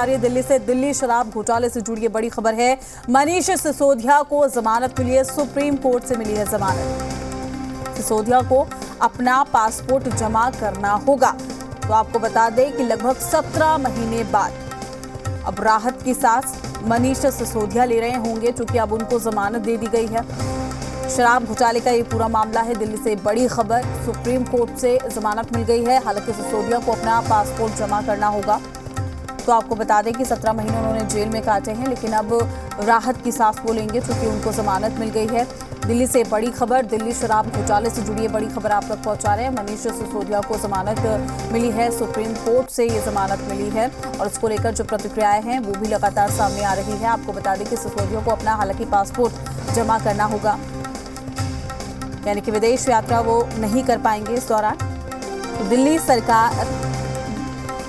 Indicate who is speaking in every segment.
Speaker 1: आ रही है दिल्ली से। दिल्ली शराब घोटाले से जुड़ी बड़ी खबर है। मनीष सिसोदिया को जमानत मिली है, सुप्रीम कोर्ट से मिली है जमानत। सिसोदिया को अपना पासपोर्ट जमा करना होगा। तो आपको बता दें कि लगभग 17 महीने बाद अब राहत की सांस मनीष सिसोदिया ले रहे होंगे, क्योंकि अब उनको जमानत दे दी गई है। शराब घोटाले का ये पूरा मामला है। दिल्ली से बड़ी खबर, सुप्रीम कोर्ट से जमानत मिल गई है। हालांकि सिसोदिया को अपना पासपोर्ट जमा करना होगा। तो आपको बता दें कि 17 महीने उन्होंने जेल में काटे हैं, लेकिन अब राहत की सांस वो लेंगे क्योंकि उनको जमानत मिल गई है। दिल्ली से बड़ी खबर, दिल्ली शराब घोटाले से जुड़ी बड़ी खबर आप तक पहुंचा रहे हैं। मनीष सिसोदिया को जमानत मिली है, सुप्रीम कोर्ट से ये जमानत मिली है और उसको लेकर जो प्रतिक्रियाएं हैं वो भी लगातार सामने आ रही है। आपको बता दें कि सिसोदिया को अपना हालांकि पासपोर्ट जमा करना होगा, यानी कि विदेश यात्रा वो नहीं कर पाएंगे इस दौरान। तो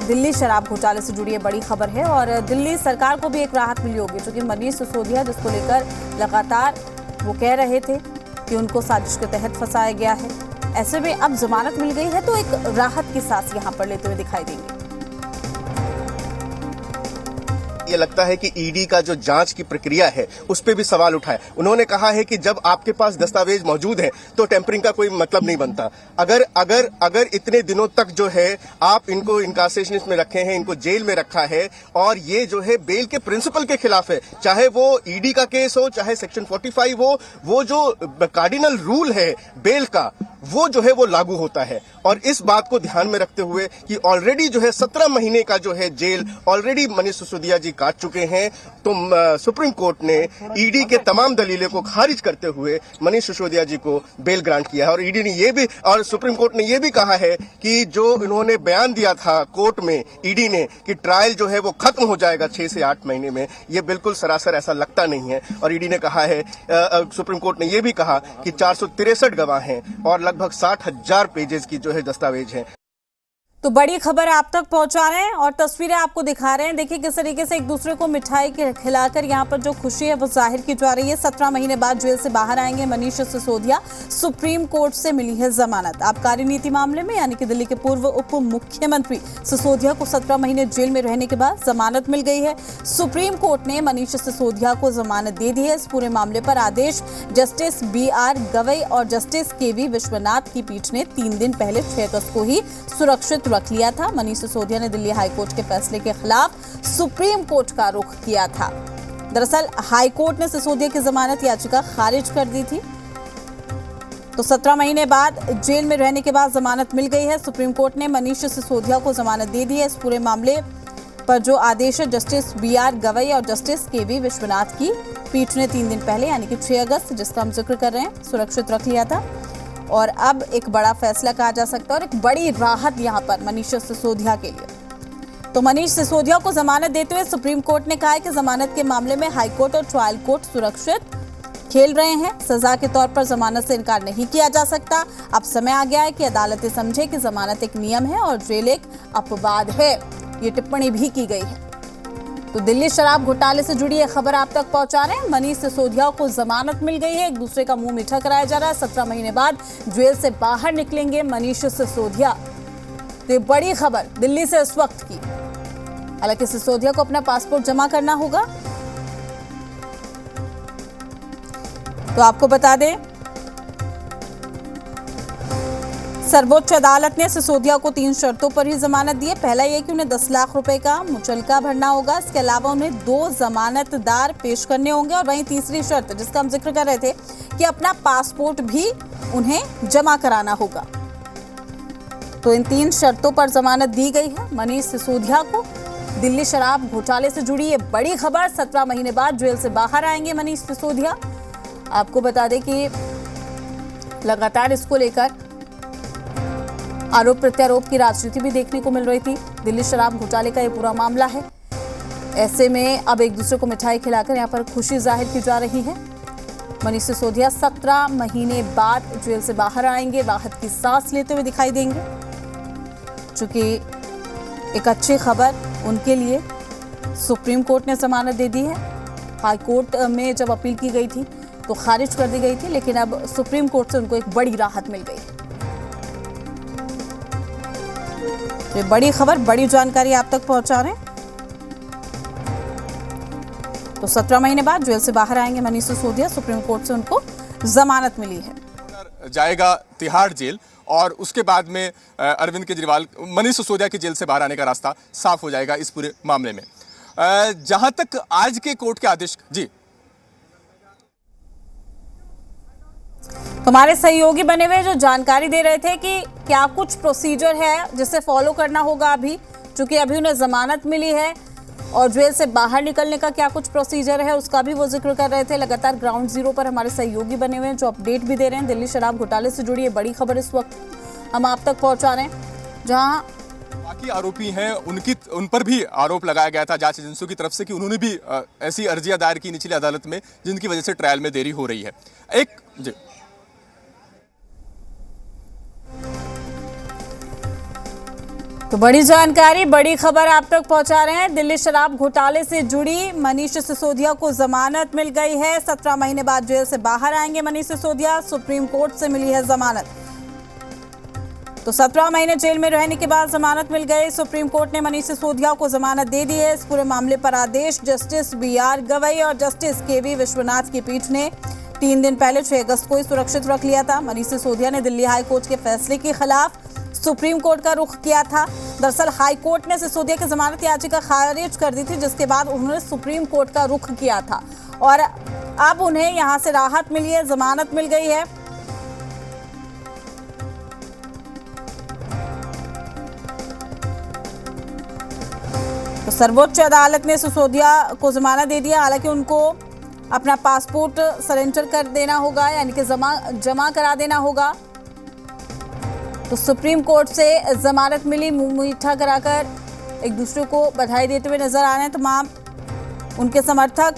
Speaker 1: दिल्ली शराब घोटाले से जुड़ी बड़ी खबर है और दिल्ली सरकार को भी एक राहत मिली होगी, क्योंकि मनीष सिसोदिया जिसको लेकर लगातार वो कह रहे थे कि उनको साजिश के तहत फंसाया गया है, ऐसे में अब जमानत मिल गई है तो एक राहत की सांस यहां पर लेते हुए दिखाई देंगे।
Speaker 2: ये लगता है कि ईडी का जो जांच की प्रक्रिया है उस पे भी सवाल उठाए। उन्होंने कहा है कि जब आपके पास दस्तावेज मौजूद हैं तो टेम्परिंग का कोई मतलब नहीं बनता। अगर इतने दिनों तक जो है आप इनको इनकार्सेशन में रखे हैं, इनको जेल में रखा है और ये जो है बेल के प्रिंसिपल के खिलाफ है, चाहे वो ईडी का केस हो, चाहे सेक्शन 45 हो, वो जो कार्डिनल रूल है बेल का वो जो है वो लागू होता है। और इस बात को ध्यान में रखते हुए कि ऑलरेडी जो है 17 महीने का जो है जेल ऑलरेडी मनीष सिसोदिया जी काट चुके हैं, तो सुप्रीम कोर्ट ने ईडी के तमाम दलीलें को खारिज करते हुए मनीष सिसोदिया जी को बेल ग्रांट किया है। और ईडी ने ये भी और सुप्रीम कोर्ट ने ये भी कहा है कि जो इन्होंने बयान दिया था कोर्ट में ईडी ने कि ट्रायल जो है वो खत्म हो जाएगा 6 से 8 महीने में, ये बिल्कुल सरासर ऐसा लगता नहीं है। और ईडी ने कहा है, सुप्रीम कोर्ट ने ये भी कहा कि 463 गवाह हैं और लगभग 60,000 पेजेस की जो है दस्तावेज है।
Speaker 1: तो बड़ी खबर आप तक पहुंचा रहे हैं और तस्वीरें आपको दिखा रहे हैं। देखिए किस तरीके से एक दूसरे को मिठाई खिलाकर यहाँ पर जो खुशी है वो जाहिर की जा रही है। 17 महीने बाद जेल से बाहर आएंगे मनीष सिसोदिया, सुप्रीम कोर्ट से मिली है जमानत। आबकारी नीति मामले में यानी कि दिल्ली के पूर्व उप मुख्यमंत्री सिसोदिया को 17 महीने जेल में रहने के बाद जमानत मिल गई है। सुप्रीम कोर्ट ने मनीष सिसोदिया को जमानत दे दी है। इस पूरे मामले पर आदेश जस्टिस BR गवई और जस्टिस KV विश्वनाथ की पीठ ने 3 दिन पहले 6 अगस्त को ही सुरक्षित रख लिया था। मनीष सिसोदिया ने दिल्ली हाईकोर्ट के फैसले के खिलाफ सुप्रीम कोर्ट का रुख किया था। दरअसल हाईकोर्ट ने सिसोदिया की जमानत याचिका खारिज कर दी थी। तो 17 महीने बाद जेल में रहने के बाद जमानत मिल गई है। सुप्रीम कोर्ट ने मनीष सिसोदिया को जमानत दे दी है। इस पूरे मामले पर जो आदेश है जस्टिस BR गवई और जस्टिस KV विश्वनाथ की पीठ ने 3 दिन पहले यानी कि 6 अगस्त जिसका हम जिक्र कर रहे हैं सुरक्षित रख लिया था। और अब एक बड़ा फैसला कहा जा सकता है और एक बड़ी राहत यहां पर मनीष सिसोदिया के लिए। तो मनीष सिसोदिया को जमानत देते हुए सुप्रीम कोर्ट ने कहा है कि जमानत के मामले में हाईकोर्ट और ट्रायल कोर्ट सुरक्षित खेल रहे हैं। सजा के तौर पर जमानत से इनकार नहीं किया जा सकता। अब समय आ गया है कि अदालतें समझे कि जमानत एक नियम है और जेल एक अपवाद है। ये टिप्पणी भी की गई है। तो दिल्ली शराब घोटाले से जुड़ी यह खबर आप तक पहुंचा रहे हैं। मनीष सिसोदिया को जमानत मिल गई है। एक दूसरे का मुंह मीठा कराया जा रहा है। 17 महीने बाद जेल से बाहर निकलेंगे मनीष सिसोदिया। तो ये बड़ी खबर दिल्ली से इस वक्त की। हालांकि सिसोदिया को अपना पासपोर्ट जमा करना होगा। तो आपको बता दें सर्वोच्च अदालत ने सिसोदिया को 3 शर्तों पर ही जमानत दी है। पहला यह कि उन्हें 10 लाख रुपए का मुचलका भरना होगा। इसके अलावा उन्हें 2 जमानतदार पेश करने होंगे और वहीं तीसरी शर्त जिसका हम जिक्र कर रहे थे कि अपना पासपोर्ट भी उन्हें जमा कराना होगा। तो इन 3 शर्तों पर जमानत दी गई है मनीष सिसोदिया को। दिल्ली शराब घोटाले से जुड़ी ये बड़ी खबर, 17 महीने बाद जेल से बाहर आएंगे मनीष सिसोदिया। आपको बता दें कि लगातार इसको लेकर आरोप प्रत्यारोप की राजनीति भी देखने को मिल रही थी। दिल्ली शराब घोटाले का ये पूरा मामला है। ऐसे में अब एक दूसरे को मिठाई खिलाकर यहाँ पर खुशी जाहिर की जा रही है। मनीष सिसोदिया 17 महीने बाद जेल से बाहर आएंगे, राहत की सांस लेते हुए दिखाई देंगे। चूंकि एक अच्छी खबर उनके लिए, सुप्रीम कोर्ट ने जमानत दे दी है। हाई कोर्ट में जब अपील की गई थी तो खारिज कर दी गई थी, लेकिन अब सुप्रीम कोर्ट से उनको एक बड़ी राहत मिल गई। ये बड़ी खबर, बड़ी जानकारी आप तक पहुंचा रहे हैं। तो 17 महीने बाद जेल से बाहर आएंगे मनीष सिसोदिया। सुप्रीम कोर्ट से उनको जमानत मिली है।
Speaker 3: जाएगा तिहाड़ जेल और उसके बाद में अरविंद केजरीवाल मनीष सिसोदिया की जेल से बाहर आने का रास्ता साफ हो जाएगा इस पूरे मामले में। जहां तक आज के कोर्ट के आदेश जी
Speaker 1: हमारे सहयोगी बने हुए जो जानकारी दे रहे थे कि क्या कुछ प्रोसीजर है जिसे फॉलो करना होगा अभी, क्योंकि अभी उन्हें जमानत मिली है और जेल से बाहर निकलने का क्या कुछ प्रोसीजर है उसका भी वो जिक्र कर रहे थे। लगातार ग्राउंड जीरो पर हमारे सहयोगी बने हुए हैं जो अपडेट भी दे रहे हैं। दिल्ली शराब घोटाले से जुड़ी ये बड़ी खबर इस वक्त हम आप तक पहुंचा रहे हैं, जहां
Speaker 3: बाकी आरोपी हैं उन पर भी आरोप लगाया गया था जांच एजेंसियों की तरफ से कि उन्होंने भी ऐसी अर्जियां दायर की निचली अदालत में जिनकी वजह से ट्रायल में देरी हो रही है। एक जी
Speaker 1: तो बड़ी जानकारी, बड़ी खबर आप तक पहुंचा रहे हैं। दिल्ली शराब घोटाले से जुड़ी मनीष सिसोदिया को जमानत मिल गई है। 17 महीने बाद जेल से बाहर आएंगे मनीष सिसोदिया। सुप्रीम कोर्ट से मिली है जमानत। तो 17 महीने जेल में रहने के बाद जमानत मिल गई। सुप्रीम कोर्ट ने मनीष सिसोदिया को जमानत दे दी है। इस पूरे मामले पर आदेश जस्टिस BR गवई और जस्टिस KV विश्वनाथ की पीठ ने 3 दिन पहले 6 अगस्त को ही सुरक्षित रख लिया था। मनीष सिसोदिया ने दिल्ली हाई कोर्ट के फैसले के खिलाफ सुप्रीम कोर्ट का रुख किया था। दरअसल हाई कोर्ट ने सिसोदिया की जमानत याचिका खारिज कर दी थी, जिसके बाद उन्होंने सुप्रीम कोर्ट का रुख किया था और अब उन्हें यहां से राहत मिली है, जमानत मिल गई है। तो सर्वोच्च अदालत ने सिसोदिया को जमानत दे दिया। हालांकि उनको अपना पासपोर्ट सरेंडर कर देना होगा, यानी कि जमा करा देना होगा। तो सुप्रीम कोर्ट से जमानत मिली। मुंह मीठा कराकर एक दूसरे को बधाई देते हुए नजर आ रहे हैं तमाम उनके समर्थक।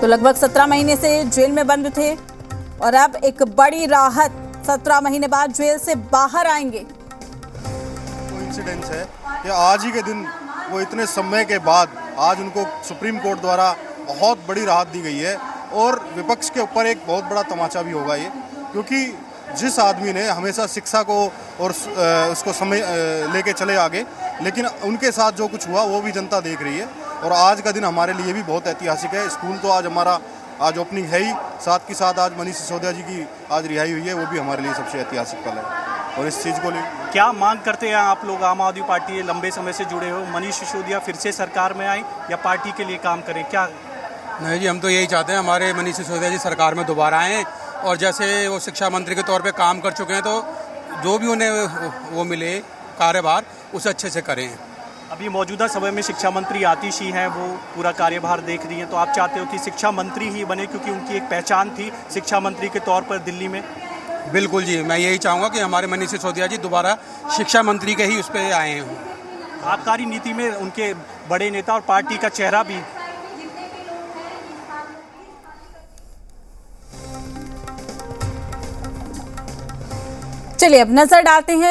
Speaker 1: तो लगभग 17 महीने से जेल में बंद थे और अब एक बड़ी राहत, 17 महीने बाद जेल से बाहर आएंगे।
Speaker 4: कोइंसिडेंस है कि आज ही के दिन वो इतने समय के बाद आज उनको सुप्रीम कोर्ट द्वारा बहुत बड़ी राहत दी गई है और विपक्ष के ऊपर एक बहुत बड़ा तमाचा भी होगा ये, क्योंकि जिस आदमी ने हमेशा शिक्षा को और उसको समय लेके चले आगे, लेकिन उनके साथ जो कुछ हुआ वो भी जनता देख रही है और आज का दिन हमारे लिए भी बहुत ऐतिहासिक है। स्कूल तो आज हमारा आज ओपनिंग है ही, साथ के साथ आज मनीष सिसोदिया जी की आज रिहाई हुई है, वो भी हमारे लिए सबसे ऐतिहासिक पल है। और इस चीज़ को
Speaker 5: क्या मांग करते हैं आप लोग? आम आदमी पार्टी लंबे समय से जुड़े हो, मनीष सिसोदिया फिर से सरकार में आए या पार्टी के लिए काम करें? क्या
Speaker 6: नहीं जी, हम तो यही चाहते हैं हमारे मनीष सिसोदिया जी सरकार में दोबारा आएँ और जैसे वो शिक्षा मंत्री के तौर पे काम कर चुके हैं तो जो भी उन्हें वो मिले कार्यभार उसे अच्छे से करें।
Speaker 5: अभी मौजूदा समय में शिक्षा मंत्री आतिश ही हैं, वो पूरा कार्यभार देख रही हैं, तो आप चाहते हो कि शिक्षा मंत्री ही बने क्योंकि उनकी एक पहचान थी शिक्षा मंत्री के तौर पर दिल्ली में?
Speaker 6: बिल्कुल जी, मैं यही चाहूँगा कि हमारे मनीष सिसोदिया जी दोबारा शिक्षा मंत्री के ही उस पर आए हों।
Speaker 5: आबकारी नीति में उनके बड़े नेता और पार्टी का चेहरा भी।
Speaker 1: चलिए अब नजर डालते हैं